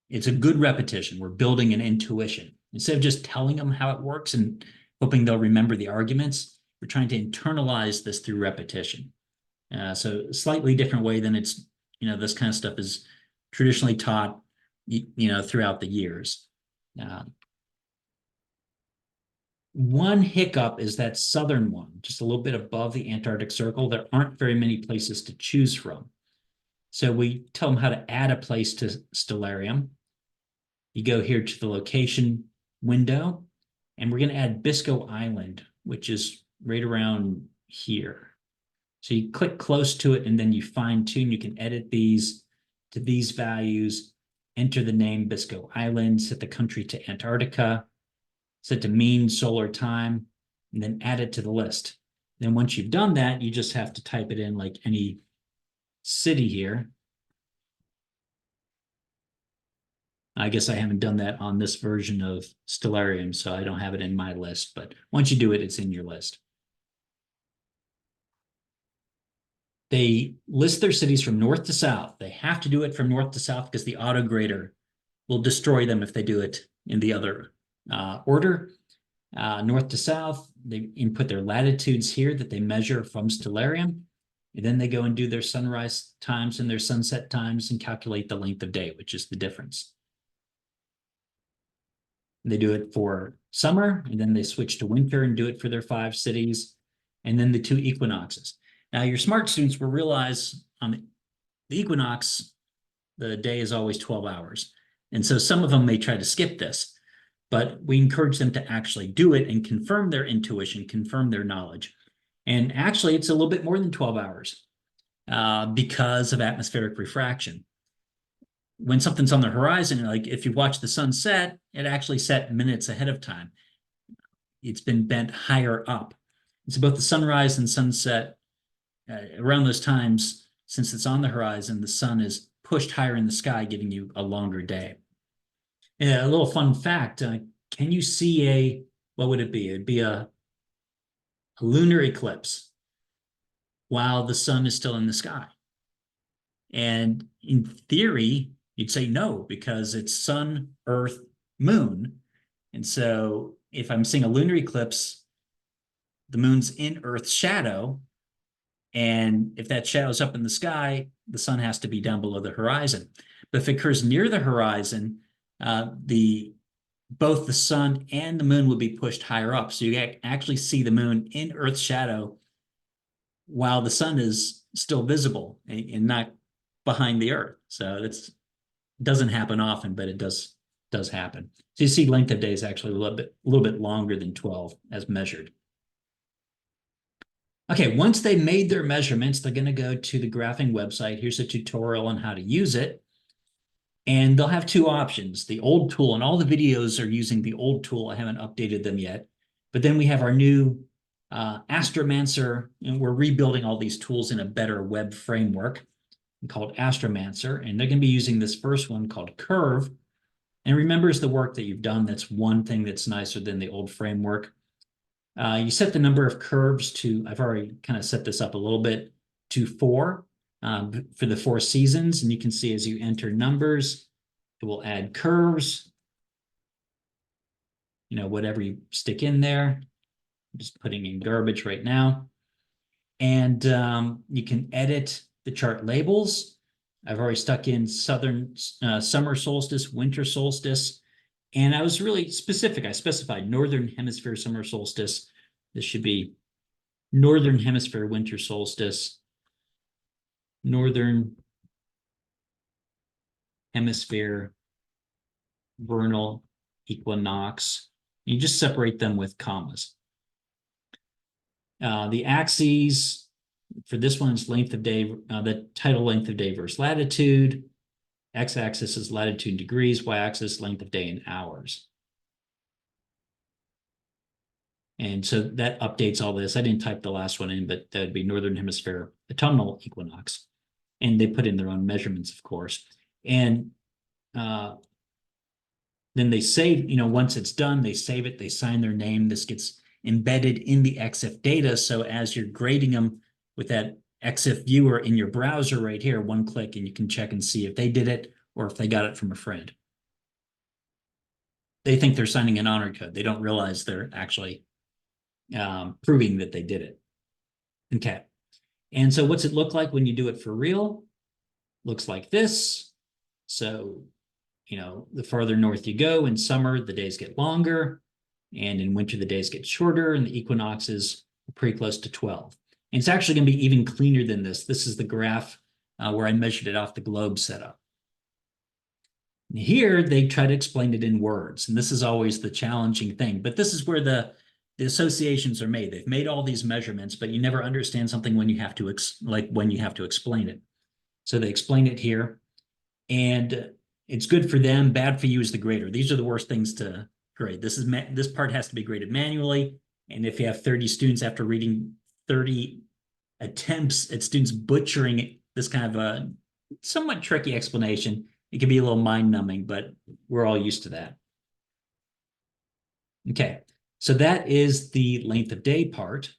it's a good repetition. We're building an intuition. Instead of just telling them how it works and hoping they'll remember the arguments, we're trying to internalize this through repetition. So a slightly different way than it's, this kind of stuff is traditionally taught, throughout the years. One hiccup is that southern one, just a little bit above the Antarctic Circle. There aren't very many places to choose from. So we tell them how to add a place to Stellarium. You go here to the location window, and we're going to add Biscoe Island, which is right around here. So you click close to it, and then you fine tune. You can edit these to these values, enter the name Biscoe Island, set the country to Antarctica, set to mean solar time, and then add it to the list. Then once you've done that, you just have to type it in like any city here. I guess I haven't done that on this version of Stellarium, so I don't have it in my list, but once you do it, it's in your list. They list their cities from north to south. They have to do it from north to south because the auto grader will destroy them if they do it in the other order. North to south, they input their latitudes here that they measure from Stellarium. And then they go and do their sunrise times and their sunset times and calculate the length of day, which is the difference. They do it for summer, and then they switch to winter and do it for their 5 cities, and then the 2 equinoxes. Now, your smart students will realize on the equinox, the day is always 12 hours. And so some of them may try to skip this, but we encourage them to actually do it and confirm their intuition, confirm their knowledge. And actually, it's a little bit more than 12 hours because of atmospheric refraction. When something's on the horizon, like if you watch the sun set, it actually set minutes ahead of time. It's been bent higher up. It's both the sunrise and sunset around those times. Since it's on the horizon, the sun is pushed higher in the sky, giving you a longer day. A little fun fact, can you see what would it be? It'd be a lunar eclipse while the sun is still in the sky. And in theory, you'd say no, because it's sun, earth, moon. And so if I'm seeing a lunar eclipse, the moon's in Earth's shadow. And if that shadow's up in the sky, the sun has to be down below the horizon. But if it occurs near the horizon, both the sun and the moon will be pushed higher up. So you actually see the moon in Earth's shadow while the sun is still visible and not behind the Earth. So it doesn't happen often, but it does happen. So you see length of day is actually a little bit longer than 12 as measured. Okay, once they made their measurements, they're going to go to the graphing website. Here's a tutorial on how to use it. And they'll have 2 options, the old tool, and all the videos are using the old tool. I haven't updated them yet. But then we have our new Astromancer, and we're rebuilding all these tools in a better web framework called Astromancer. And they're going to be using this first one called Curve. And remembers the work that you've done. That's one thing that's nicer than the old framework. You set the number of curves to, I've already kind of set this up a little bit, to 4 for the 4 seasons. And you can see as you enter numbers, it will add curves, whatever you stick in there. I'm just putting in garbage right now. And you can edit the chart labels. I've already stuck in summer solstice, winter solstice. And I was really specific. I specified Northern Hemisphere summer solstice. This should be Northern Hemisphere winter solstice, Northern Hemisphere vernal equinox. You just separate them with commas. The axes for this one is length of day, the tidal length of day versus latitude. X-axis is latitude in degrees, y-axis length of day in hours. And so that updates all this. I didn't type the last one in, but that would be Northern Hemisphere autumnal equinox. And they put in their own measurements, of course. And Then they save, once it's done, they save it, they sign their name. This gets embedded in the EXIF data. So as you're grading them with that EXIF viewer in your browser right here, one click, and you can check and see if they did it or if they got it from a friend. They think they're signing an honor code. They don't realize they're actually proving that they did it. Okay. And so what's it look like when you do it for real? Looks like this. So, the farther north you go, in summer, the days get longer, and in winter, the days get shorter, and the equinoxes are pretty close to 12. And it's actually going to be even cleaner than this. This is the graph where I measured it off the globe setup. Here, they try to explain it in words, and this is always the challenging thing. But this is where the associations are made. They've made all these measurements, but you never understand something when you have to explain it. So they explain it here, and it's good for them, bad for you as the grader. These are the worst things to grade. This part has to be graded manually, and if you have 30 students after reading 30 attempts at students butchering this kind of a somewhat tricky explanation, it can be a little mind-numbing, but we're all used to that. Okay, so that is the length of day part.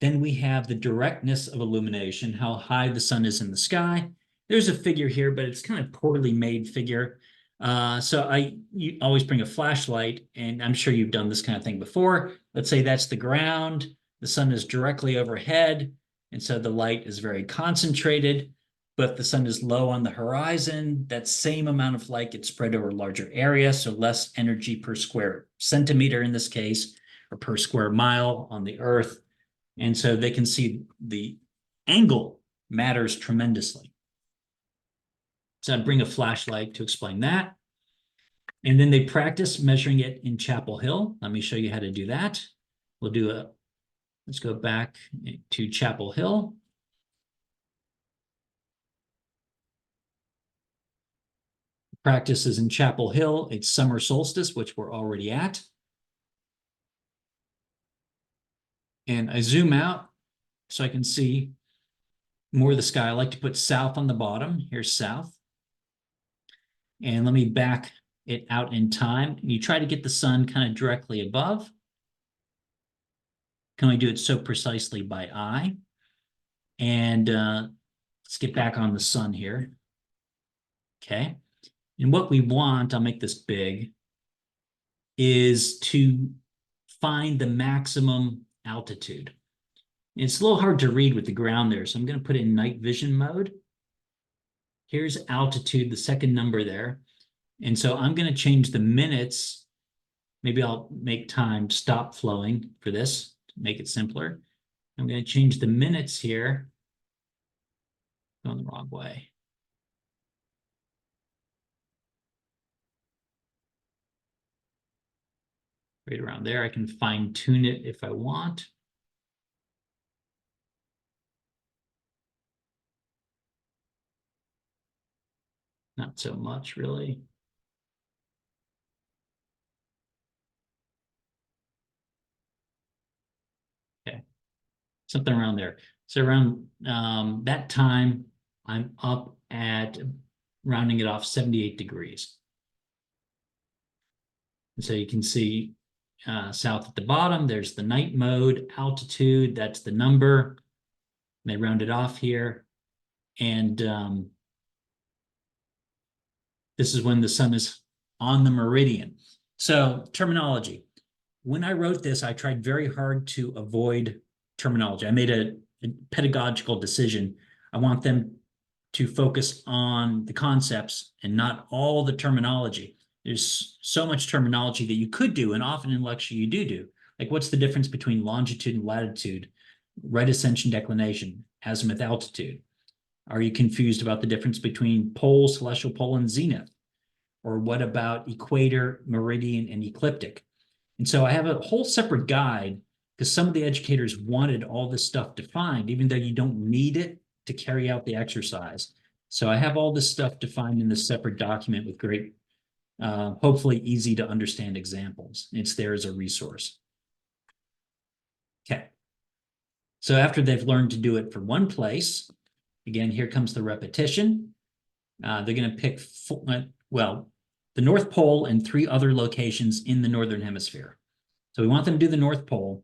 Then we have the directness of illumination, how high the sun is in the sky. There's a figure here, but it's kind of poorly made figure. So you always bring a flashlight, and I'm sure you've done this kind of thing before. Let's say that's the ground. The sun is directly overhead, and so the light is very concentrated, but the sun is low on the horizon. That same amount of light gets spread over a larger area, so less energy per square centimeter in this case, or per square mile on the Earth. And so they can see the angle matters tremendously. So I'd bring a flashlight to explain that. And then they practice measuring it in Chapel Hill. Let me show you how to do that. Let's go back to Chapel Hill. Practice is in Chapel Hill. It's summer solstice, which we're already at. And I zoom out so I can see more of the sky. I like to put south on the bottom. Here's south. And let me back it out in time. And you try to get the sun kind of directly above. Can only do it so precisely by eye. And let's get back on the sun here. Okay. And what we want, I'll make this big, is to find the maximum altitude. It's a little hard to read with the ground there, so I'm going to put it in night vision mode. Here's altitude, the second number there. And so I'm going to change the minutes. Maybe I'll make time stop flowing for this to make it simpler. I'm going to change the minutes here. Going the wrong way. Right around there. I can fine tune it if I want. Not so much, really. Okay, something around there. So around that time, I'm up at, rounding it off, 78 degrees. And so you can see south at the bottom, there's the night mode, altitude, that's the number. And they round it off here. And this is when the sun is on the meridian. So terminology. When I wrote this, I tried very hard to avoid terminology. I made a pedagogical decision. I want them to focus on the concepts and not all the terminology. There's so much terminology that you could do, and often in lecture you do. Like, what's the difference between longitude and latitude, right ascension declination, azimuth altitude? Are you confused about the difference between pole, celestial pole, and zenith? Or what about equator, meridian, and ecliptic? And so I have a whole separate guide because some of the educators wanted all this stuff defined, even though you don't need it to carry out the exercise. So I have all this stuff defined in this separate document with great, hopefully easy to understand examples. It's there as a resource. Okay. So after they've learned to do it for one place, again, here comes the repetition. They're going to pick, well, the North Pole and 3 other locations in the Northern Hemisphere. So we want them to do the North Pole.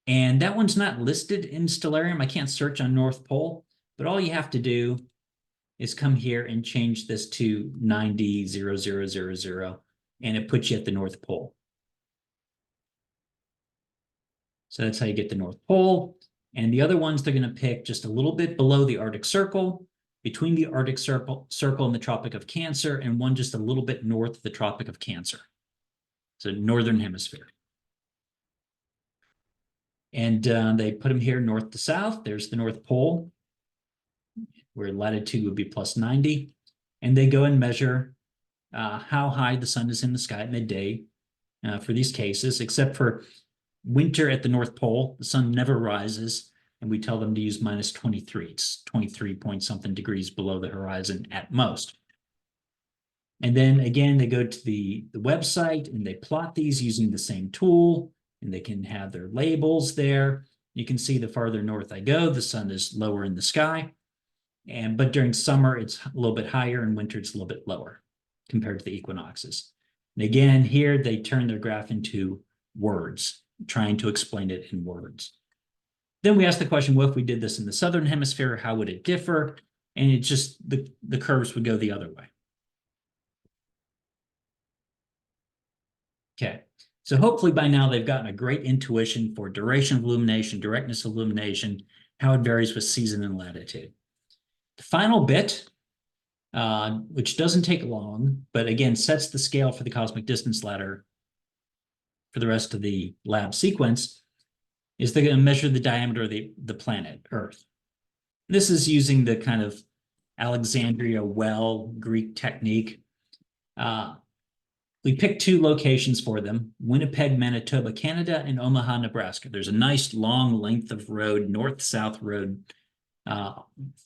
And that one's not listed in Stellarium. I can't search on North Pole, but all you have to do is come here and change this to 90,000, and it puts you at the North Pole. So that's how you get the North Pole. And the other ones they're going to pick just a little bit below the Arctic Circle, between the Arctic Circle and the Tropic of Cancer, and one just a little bit north of the Tropic of Cancer. So Northern Hemisphere. And they put them here north to south. There's the North Pole, where latitude would be +90. And they go and measure how high the sun is in the sky at midday for these cases, except for winter at the North Pole. The sun never rises, and we tell them to use -23. It's 23 point something degrees below the horizon at most. And then again, they go to the website and they plot these using the same tool, and they can have their labels there. You can see the farther north I go, the sun is lower in the sky. But during summer, it's a little bit higher, and winter, it's a little bit lower compared to the equinoxes. And again, here they turn their graph into words, trying to explain it in words. Then we ask the question, well, if we did this in the Southern Hemisphere, how would it differ? And it just, the curves would go the other way. Okay, so hopefully by now they've gotten a great intuition for duration of illumination, directness of illumination, how it varies with season and latitude. The final bit, which doesn't take long, but again, sets the scale for the cosmic distance ladder for the rest of the lab sequence, is they're going to measure the diameter of the planet Earth. This is using the kind of Alexandria well Greek technique. We picked 2 locations for them: Winnipeg, Manitoba, Canada, and Omaha, Nebraska. There's a nice long length of road, north-south road,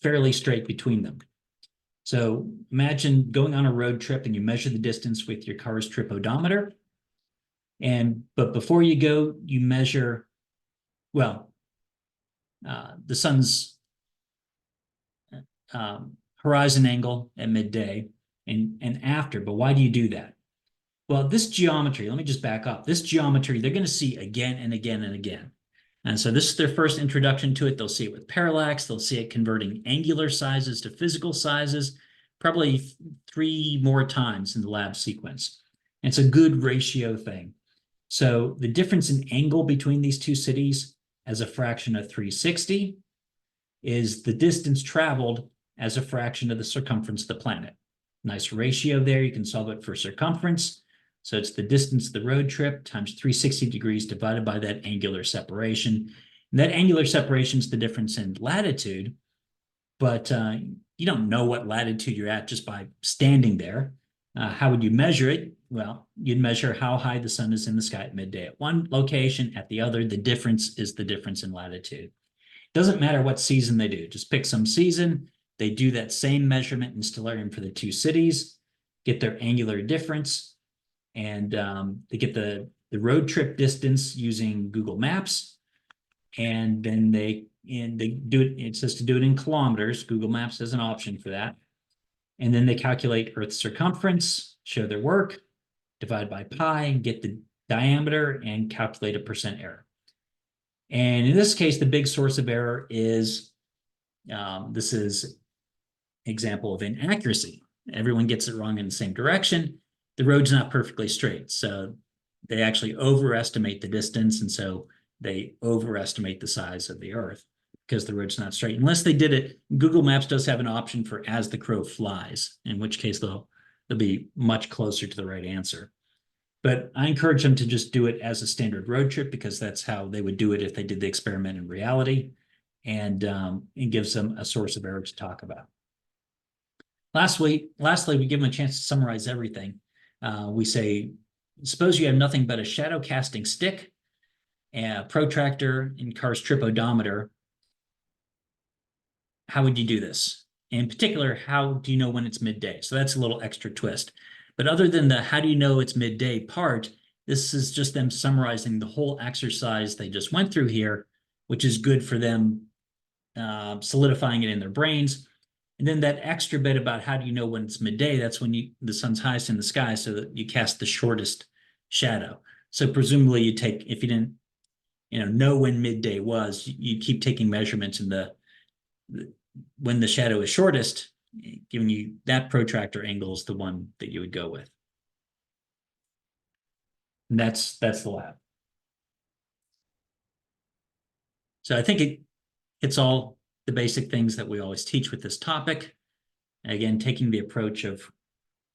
fairly straight between them. So imagine going on a road trip and you measure the distance with your car's trip odometer. But before you go, you measure, well, the sun's horizon angle at midday and after. But why do you do that? Well, this geometry, let me just back up. This geometry, they're going to see again and again and again. And so this is their first introduction to it. They'll see it with parallax. They'll see it converting angular sizes to physical sizes, probably 3 more times in the lab sequence. And it's a good ratio thing. So the difference in angle between these 2 cities as a fraction of 360 is the distance traveled as a fraction of the circumference of the planet. Nice ratio there. You can solve it for circumference. So it's the distance of the road trip times 360 degrees divided by that angular separation. And that angular separation is the difference in latitude, but you don't know what latitude you're at just by standing there. How would you measure it? Well, you'd measure how high the sun is in the sky at midday at one location, at the other. The difference is the difference in latitude. Doesn't matter what season they do. Just pick some season. They do that same measurement in Stellarium for the 2 cities, get their angular difference, and they get the road trip distance using Google Maps. And then they do it, it says to do it in kilometers. Google Maps has an option for that. And then they calculate Earth's circumference, show their work, divide by pi, get the diameter, and calculate a % error. And in this case, the big source of error is, this is example of inaccuracy. Everyone gets it wrong in the same direction. The road's not perfectly straight. So they actually overestimate the distance. And so they overestimate the size of the Earth because the road's not straight. Unless they did it, Google Maps does have an option for as the crow flies, in which case they'll be much closer to the right answer. But I encourage them to just do it as a standard road trip because that's how they would do it if they did the experiment in reality. And it gives them a source of error to talk about. Lastly, we give them a chance to summarize everything. We say, suppose you have nothing but a shadow casting stick, a protractor, and car's trip odometer. How would you do this? In particular, how do you know when it's midday? So that's a little extra twist. But other than the how do you know it's midday part, this is just them summarizing the whole exercise they just went through here, which is good for them solidifying it in their brains. And then that extra bit about how do you know when it's midday, that's when the sun's highest in the sky, so that you cast the shortest shadow. So presumably you take, if you didn't, know when midday was, you keep taking measurements in when the shadow is shortest, giving you that protractor angle is the one that you would go with. And that's the lab. So I think it's all the basic things that we always teach with this topic. Again, taking the approach of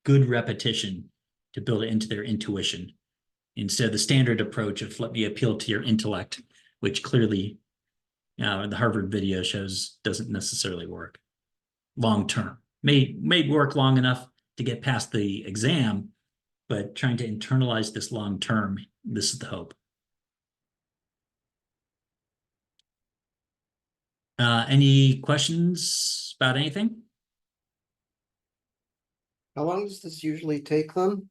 good repetition to build it into their intuition instead of the standard approach of let me appeal to your intellect, which clearly the Harvard video shows doesn't necessarily work long term. May work long enough to get past the exam, but trying to internalize this long term, this is the hope. Any questions about anything? How long does this usually take them?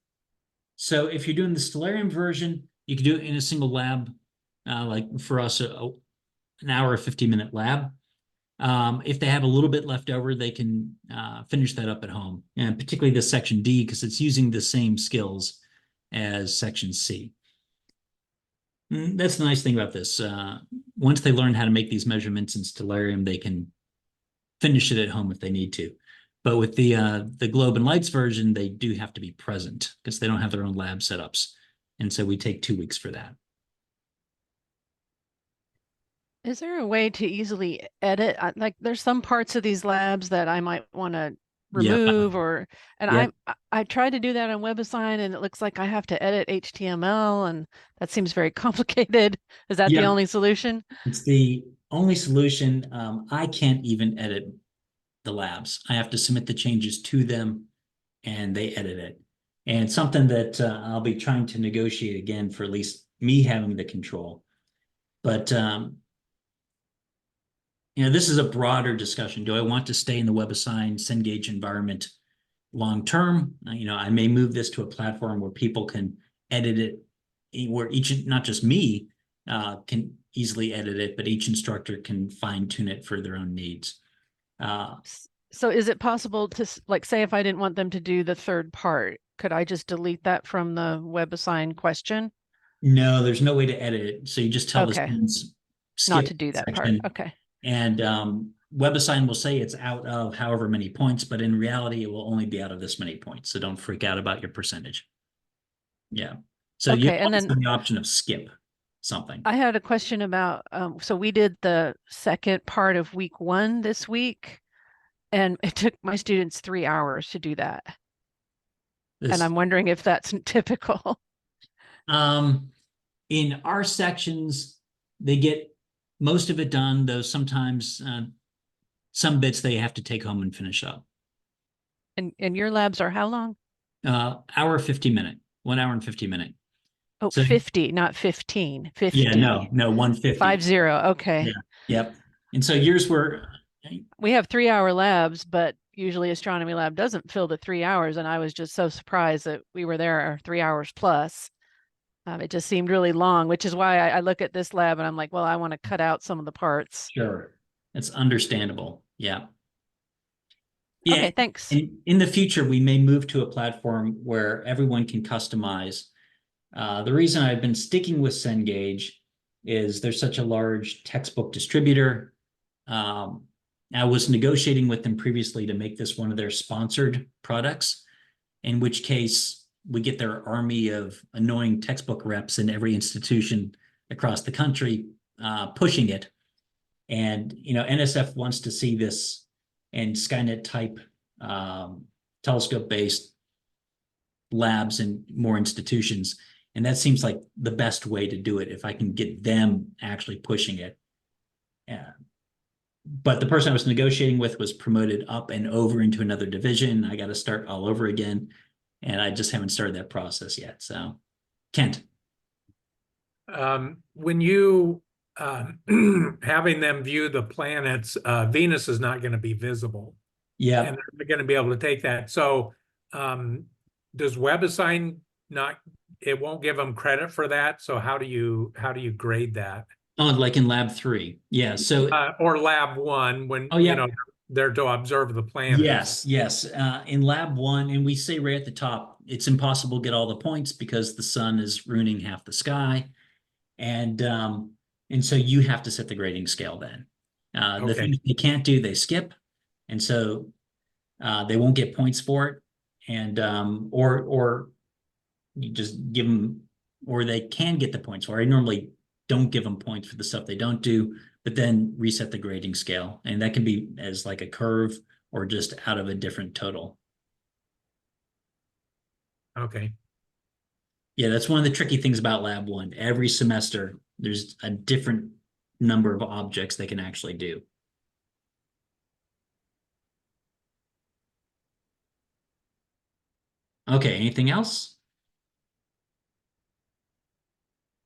So if you're doing the Stellarium version, you can do it in a single lab, like for us, an hour or 50-minute lab. If they have a little bit left over, they can finish that up at home, and particularly the section D, because it's using the same skills as section C. That's the nice thing about this. Once they learn how to make these measurements in Stellarium, they can finish it at home if they need to. But with the Globe and Lights version, they do have to be present because they don't have their own lab setups. And so we take 2 weeks for that. Is there a way to easily edit? Like there's some parts of these labs that I might want to remove and I tried to do that on WebAssign and it looks like I have to edit HTML and that seems very complicated. Is that the only solution? It's the only solution. I can't even edit the labs. I have to submit the changes to them and they edit it. And something that I'll be trying to negotiate again for at least me having the control. But this is a broader discussion. Do I want to stay in the WebAssign Cengage environment long term? I may move this to a platform where people can edit it, where not just me can easily edit it, but each instructor can fine tune it for their own needs. So is it possible to, like, say if I didn't want them to do the third part, could I just delete that from the WebAssign question? No, there's no way to edit it. So you just tell the students not to do that part. Okay. And WebAssign will say it's out of however many points, but in reality, it will only be out of this many points. So don't freak out about your percentage. Yeah. So you have the option of skip something. I had a question about, so we did the second part of week 1 this week, and it took my students 3 hours to do that. And I'm wondering if that's typical. In our sections, they get most of it done, though sometimes some bits they have to take home and finish up. And your labs are how long? Hour 50-minute, 1 hour and 50-minute. Oh, so, 50, not 15. 50. Yeah, no, 150. 50. Okay. Yeah. Yep. And so yours were. We have 3-hour labs, but usually astronomy lab doesn't fill the 3 hours. And I was just so surprised that we were there 3 hours plus. It just seemed really long, which is why I look at this lab and I'm like, well, I want to cut out some of the parts. Sure. It's understandable. Yeah. Yeah. Okay, thanks. In the future, we may move to a platform where everyone can customize. The reason I've been sticking with Cengage is there's such a large textbook distributor. I was negotiating with them previously to make this one of their sponsored products, in which case we get their army of annoying textbook reps in every institution across the country pushing it. And, NSF wants to see this in Skynet type telescope-based labs in more institutions. And that seems like the best way to do it if I can get them actually pushing it. But the person I was negotiating with was promoted up and over into another division. I got to start all over again. And I just haven't started that process yet. So, Kent. When you having them view the planets, Venus is not going to be visible. Yeah. And they're going to be able to take that. So does WebAssign not, it won't give them credit for that? So how do you grade that? Oh, like in lab 3. Yeah. So or lab 1 when they're to observe the planets. Yes, yes. In lab one, and we say right at the top, it's impossible to get all the points because the sun is ruining half the sky. And so you have to set the grading scale then. The Okay. things they can't do, they skip. And so they won't get points for it. And or you just give them, or they can get the points for it. I normally don't give them points for the stuff they don't do, but then reset the grading scale. And that can be as like a curve or just out of a different total. Okay. Yeah, that's one of the tricky things about lab one. Every semester, there's a different number of objects they can actually do. Okay, anything else?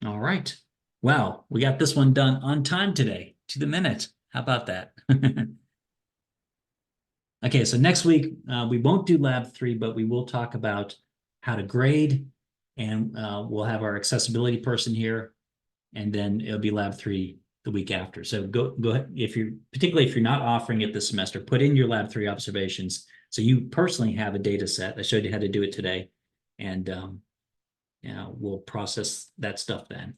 All right. Wow, we got this one done on time today, to the minute. How about that? Okay, so next week, we won't do lab 3, but we will talk about how to grade, and we'll have our accessibility person here, and then it'll be lab 3 the week after. So go ahead, particularly if you're not offering it this semester, put in your lab 3 observations. So you personally have a data set. I showed you how to do it today, and we'll process that stuff then.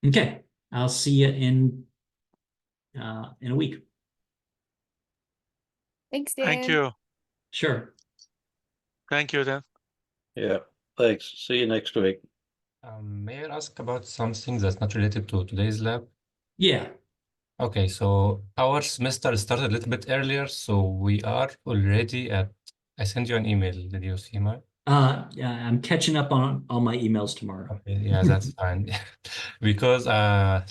Okay, I'll see you in a week. Thanks, Dan. Thank you. Sure. Thank you, Dan. Yeah, thanks. See you next week. May I ask about something that's not related to today's lab? Yeah. Okay, so our semester started a little bit earlier, so we are already at, I sent you an email. Did you see my? Yeah, I'm catching up on all my emails tomorrow. Okay, yeah, that's fine. Because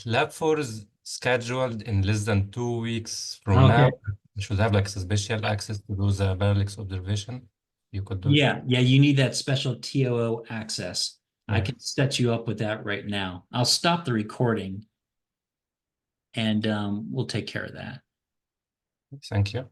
lab 4 is scheduled in less than 2 weeks from now. Okay. You should have like special access to those parallax observation. You could do. Yeah, you need that special TOO access. I Yeah. can set you up with that right now. I'll stop the recording and we'll take care of that. Thank you.